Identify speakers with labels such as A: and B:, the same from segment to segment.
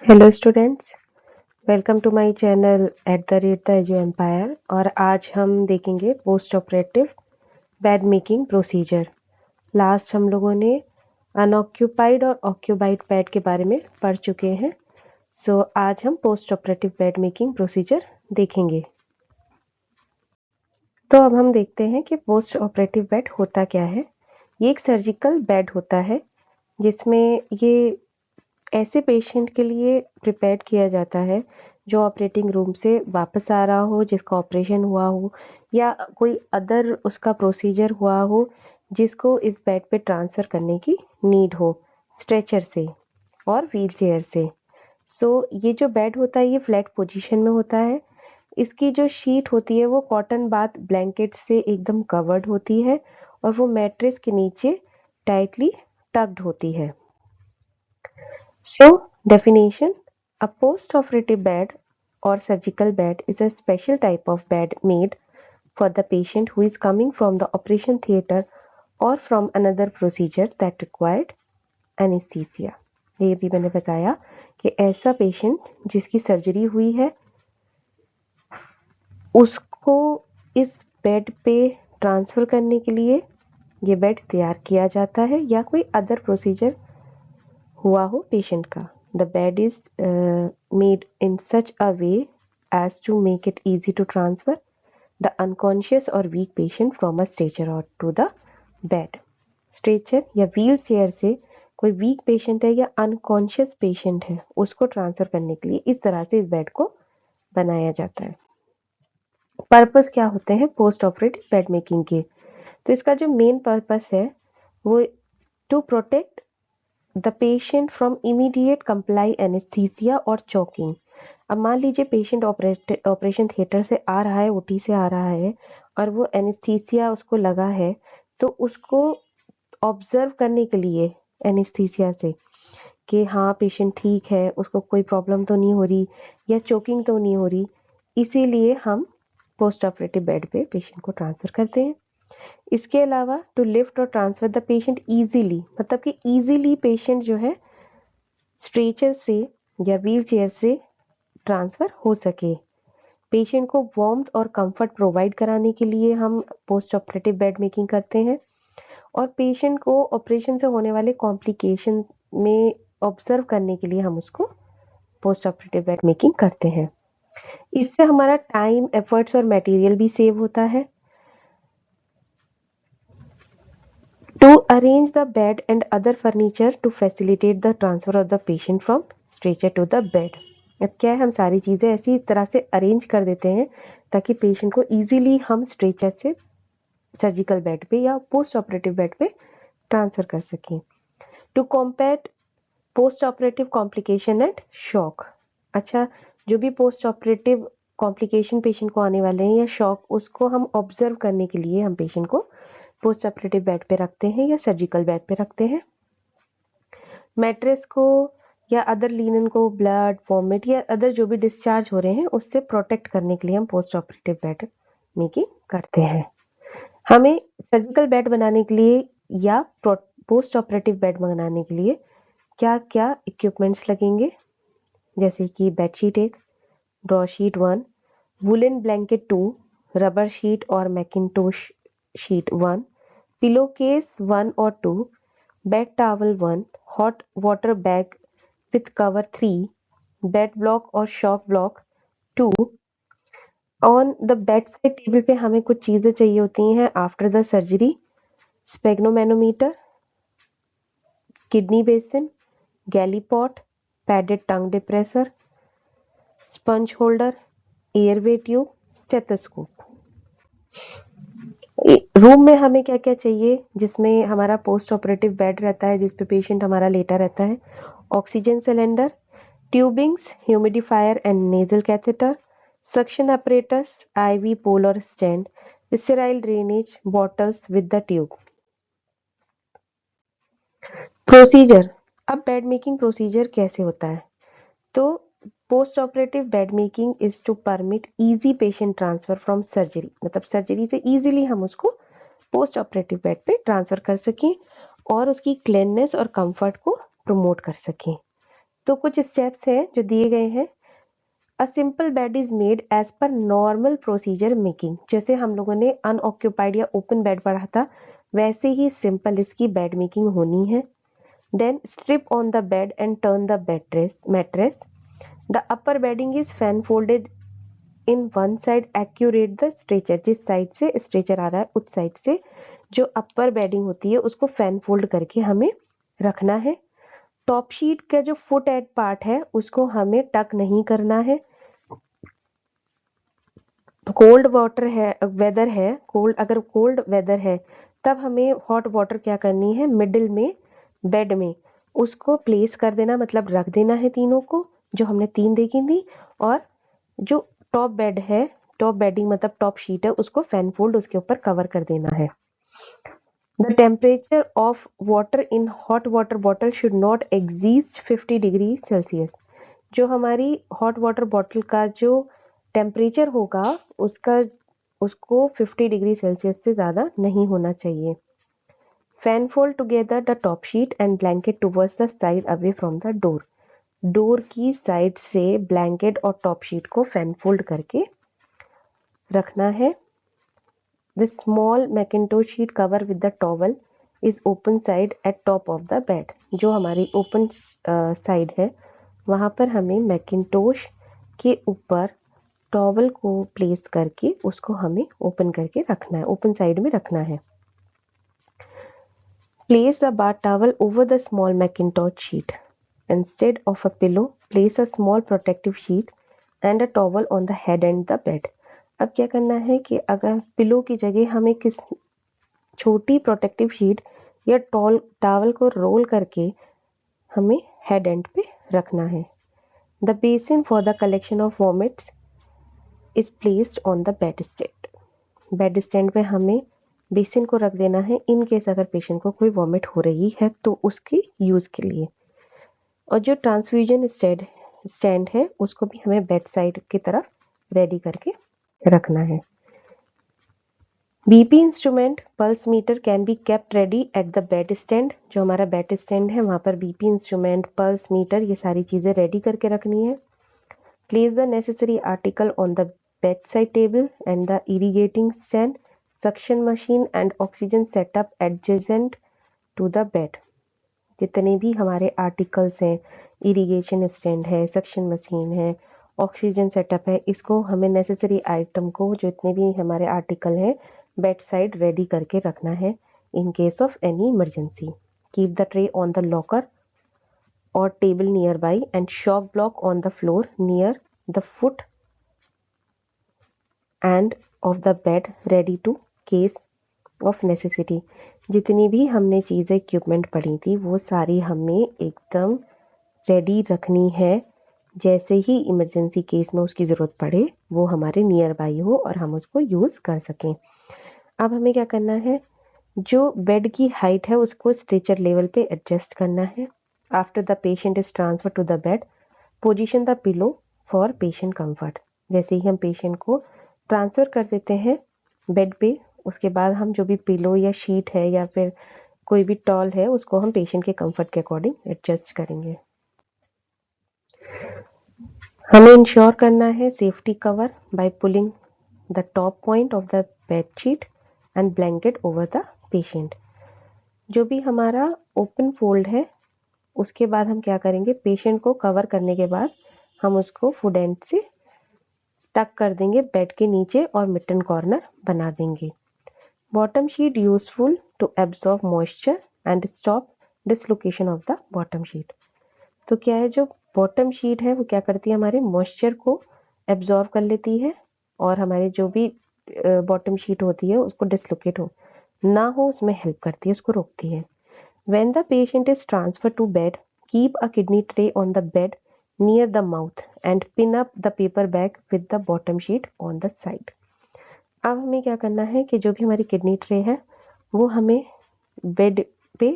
A: Hello students, welcome to my channel @the edu empire. और आज हम देखेंगे post operative bed making procedure. Last हम लोगों ने अनऑक्यूपाइड और ऑक्यूपाइड बेड के बारे में पढ़ चुके हैं। सो आज हम post operative bed making procedure देखेंगे। तो अब हम देखते हैं कि पोस्ट ऑपरेटिव बेड होता क्या है। ये एक सर्जिकल बेड होता है जिसमें ये ऐसे पेशेंट के लिए प्रिपेयर किया जाता है जो ऑपरेटिंग रूम से वापस आ रहा हो, जिसका ऑपरेशन हुआ हो या कोई अदर उसका प्रोसीजर हुआ हो जिसको इस बेड पे ट्रांसफ़र करने की नीड हो, स्ट्रेचर से और व्हील चेयर से। सो ये जो बेड होता है ये फ्लैट पोजीशन में होता है। इसकी जो शीट होती है वो कॉटन बाथ ब्लैंकेट से एकदम कवर्ड होती है और वो मैट्रेस के नीचे टाइटली टक्ड होती है। So, definition: a post-operative bed or surgical bed is a special type of bed made for the patient who is coming from the operation theatre or from another procedure that required anesthesia। ये भी मैंने बताया कि ऐसा patient जिसकी surgery हुई है उसको इस बेड पे ट्रांसफ़र करने के लिए ये बेड तैयार किया जाता है या कोई अदर प्रोसीजर हुआ हो पेशेंट का। The bed is made in such a way as to make it easy to transfer the unconscious or weak patient from a stretcher or to the bed। Stretcher या wheel chair से कोई week patient है या unconscious patient है उसको transfer करने के लिए इस तरह से इस बेड को बनाया जाता है। पर्पस क्या होते हैं पोस्ट ऑपरेटिव बेड मेकिंग के? तो इसका जो मेन पर्पस है वो to protect the patient from immediate comply anaesthesia और चोकिंग। अब मान लीजिए पेशेंट ऑपरेशन थिएटर से आ रहा है, ओटी से आ रहा है और वो एनेस्थीसिया उसको लगा है, तो उसको ऑब्जर्व करने के लिए एनेस्थीसिया से कि हाँ पेशेंट ठीक है, उसको कोई प्रॉब्लम तो नहीं हो रही या चोकिंग तो नहीं हो रही, इसीलिए हम पोस्ट ऑपरेटिव बेड पे पेशेंट को ट्रांसफर करते हैं। इसके अलावा टू लिफ्ट और ट्रांसफर द पेशेंट इजीली, मतलब कि इजीली पेशेंट जो है स्ट्रेचर से या व्हील चेयर से ट्रांसफर हो सके। पेशेंट को वार्मथ और कंफर्ट प्रोवाइड कराने के लिए हम पोस्ट ऑपरेटिव बेड मेकिंग करते हैं और पेशेंट को ऑपरेशन से होने वाले कॉम्प्लिकेशन में ऑब्जर्व करने के लिए हम उसको पोस्ट ऑपरेटिव बेड मेकिंग करते हैं। इससे हमारा टाइम, एफर्ट्स और मटेरियल भी सेव होता है। To arrange the bed and other furniture to facilitate the transfer of the patient from stretcher to the bed। अब क्या है, हम सारी चीज़ें ऐसी इस तरह से अरेंज कर देते हैं ताकि पेशेंट को इजीली हम स्ट्रेचर से सर्जिकल बेड पे या पोस्ट ऑपरेटिव बेड पे ट्रांसफर कर सकें। To combat post operative complication and shock. अच्छा, जो भी पोस्ट ऑपरेटिव कॉम्प्लिकेशन पेशेंट को आने वाले हैं या शॉक, उसको हम ऑब्जर्व करने के लिए हम पेशेंट को पोस्ट ऑपरेटिव बेड पे रखते हैं या सर्जिकल बेड पे रखते हैं। मैट्रेस को या अदर लिनन को ब्लड, वॉमिट या अदर जो भी डिस्चार्ज हो रहे हैं उससे प्रोटेक्ट करने के लिए हम पोस्ट ऑपरेटिव बेड मेकिंग करते हैं। हमें सर्जिकल बेड बनाने के लिए या पोस्ट ऑपरेटिव बेड बनाने के लिए क्या क्या इक्विपमेंट्स लगेंगे, जैसे कि bedsheet 1, draw sheet 1, woollen blanket 2, rubber sheet और मैकिनटोश शीट 1, पिलो केस 1 और 2, bed towel 1, hot water bag with cover 3, bed block और shock block 2। On the bed के टेबल पे हमें कुछ चीज़ें चाहिए होती हैं after the surgery: sphygmomanometer, kidney basin, gallipot, padded tongue depressor, sponge holder, airway tube, stethoscope. Room में हमें क्या क्या चाहिए जिसमें हमारा पोस्ट ऑपरेटिव बेड रहता है, जिस पे पेशेंट हमारा लेटा रहता है: oxygen cylinder, tubings, humidifier and nasal catheter, suction apparatus, IV pole और stand, sterile drainage bottles with the tube. Procedure. अब बेड मेकिंग प्रोसीजर कैसे होता है? तो post operative bed making is to permit easy patient transfer from surgery, मतलब surgery से easily हम उसको पोस्ट ऑपरेटिव बेड पे ट्रांसफर कर सकें और उसकी क्लीननेस और कंफर्ट को प्रमोट कर सकें। तो कुछ स्टेप्स हैं जो दिए गए हैं। A simple bed is made as per normal procedure making. जैसे हम लोगों ने अनऑक्यूपाइड या ओपन बेड पढ़ा था, वैसे ही सिंपल इसकी बेड मेकिंग होनी है। Then strip on the bed and turn the mattress. The upper bedding is fan folded in one side accurate the stretcher. जिस साइड से स्ट्रेचर आ रहा है उस साइड से जो अपर बेडिंग होती है उसको फैन फोल्ड करके हमें रखना है। टॉप शीट का जो फुट एड पार्ट है उसको हमें टक नहीं करना है। कोल्ड वाटर है वेदर है अगर कोल्ड वेदर है तब हमें हॉट वाटर क्या करनी है, मिडिल में बेड में उसको प्लेस कर देना, मतलब रख देना है तीनों को जो हमने 3 देखी थी। और जो टॉप बेड है, टॉप बेडिंग मतलब टॉप शीट है, उसको फैन फोल्ड उसके ऊपर कवर कर देना है। The temperature of water in hot water bottle should not exceed 50 degree Celsius. जो हमारी हॉट वाटर बॉटल का जो टेम्परेचर होगा उसको 50 डिग्री सेल्सियस से ज़्यादा नहीं होना चाहिए। Fan fold together the top sheet and blanket towards the side away from the door. Door की साइड से ब्लैंकेट और टॉप शीट को फैन फोल्ड करके रखना है। The small Macintosh sheet cover with the towel is open side eight top of the bed. जो हमारी open side है वहाँ पर हमें मैकिंटोश के ऊपर टॉवल को प्लेस करके उसको हमें ओपन करके रखना है, ओपन साइड में रखना है। Place the bath towel over the small Macintosh sheet. Instead of a pillow place a small protective sheet and a towel on the head and the bed. अब क्या करना है कि अगर पिलो की जगह हमें किस छोटी प्रोटेक्टिव शीट या टॉवल को रोल करके हमें हेड एंड पे रखना है। The basin for the collection of vomits is placed on the bed stand. Bed stand पे हमें बेसिन को रख देना है इन केस अगर पेशेंट को कोई वॉमिट हो रही है तो उसके यूज के लिए। और जो ट्रांसफ्यूजन स्टैंड है उसको भी हमें बेड साइड की तरफ रेडी करके रखना है। BP instrument pulse meter can be kept ready at the bed stand. जो हमारा बेड स्टैंड है वहाँ पर बीपी इंस्ट्रूमेंट, पल्स मीटर, ये सारी चीज़ें रेडी करके रखनी है। Place the necessary article on the bed side table and the irrigating stand, suction machine and oxygen setup adjacent to the bed. जितने भी हमारे आर्टिकल्स हैं, इरीगेशन स्टैंड है, सक्शन मशीन है, ऑक्सीजन सेटअप है, इसको हमें नेसेसरी आइटम को जितने भी हमारे आर्टिकल हैं बेड साइड रेडी करके रखना है in case of any emergency. Keep the tray on the locker or table nearby and shock block on the floor near the foot and of the bed ready to case of necessity। जितनी भी हमने चीज़ें equipment पढ़ी थी वो सारी हमें एकदम रेडी रखनी है, जैसे ही इमरजेंसी केस में उसकी ज़रूरत पड़े वो हमारे नियर बाई हो और हम उसको यूज़ कर सकें। अब हमें क्या करना है, जो बेड की हाइट है उसको स्ट्रेचर लेवल पे एडजस्ट करना है। After the patient is transfer to the bed position the pillow for patient comfort. जैसे ही हम पेशेंट को ट्रांसफ़र कर देते हैं बेड पे, उसके बाद हम जो भी पिलो या शीट है या फिर कोई भी टॉल है उसको हम पेशेंट के कंफर्ट के अकॉर्डिंग एडजस्ट करेंगे। हमें इंश्योर करना है safety cover by pulling the top point of the bed sheet and blanket over the patient. जो भी हमारा ओपन फोल्ड है उसके बाद हम क्या करेंगे, पेशेंट को कवर करने के बाद हम उसको फुट एंड से टक कर देंगे बेड के नीचे और मिटन कॉर्नर बना देंगे। Bottom sheet useful to absorb moisture and stop dislocation of the bottom sheet. तो क्या है, जो बॉटम शीट है वो क्या करती है, हमारे मॉइस्चर को एब्जॉर्ब कर लेती है और हमारे जो भी बॉटम शीट होती है उसको डिसलोकेट ना हो उसमें हेल्प करती है, उसको रोकती है। When the patient is transferred to bed, keep a kidney tray on the bed near the mouth and pin up the paper bag with the bottom sheet on the side। अब हमें क्या करना है कि जो भी हमारी किडनी ट्रे है वो हमें बेड पे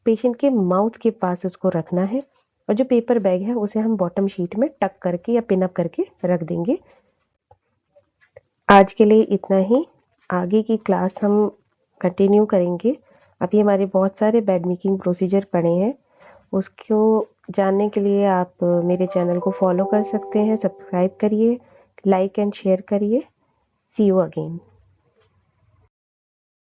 A: पेशेंट के माउथ के पास उसको रखना है और जो पेपर बैग है उसे हम बॉटम शीट में टक करके या पिन अप करके रख देंगे। आज के लिए इतना ही, आगे की क्लास हम कंटिन्यू करेंगे। अभी हमारे बहुत सारे बेड मेकिंग प्रोसीजर पड़े हैं, उसको जानने के लिए आप मेरे चैनल को फॉलो कर सकते हैं, सब्सक्राइब करिए, लाइक एंड शेयर करिए। सी यू अगेन।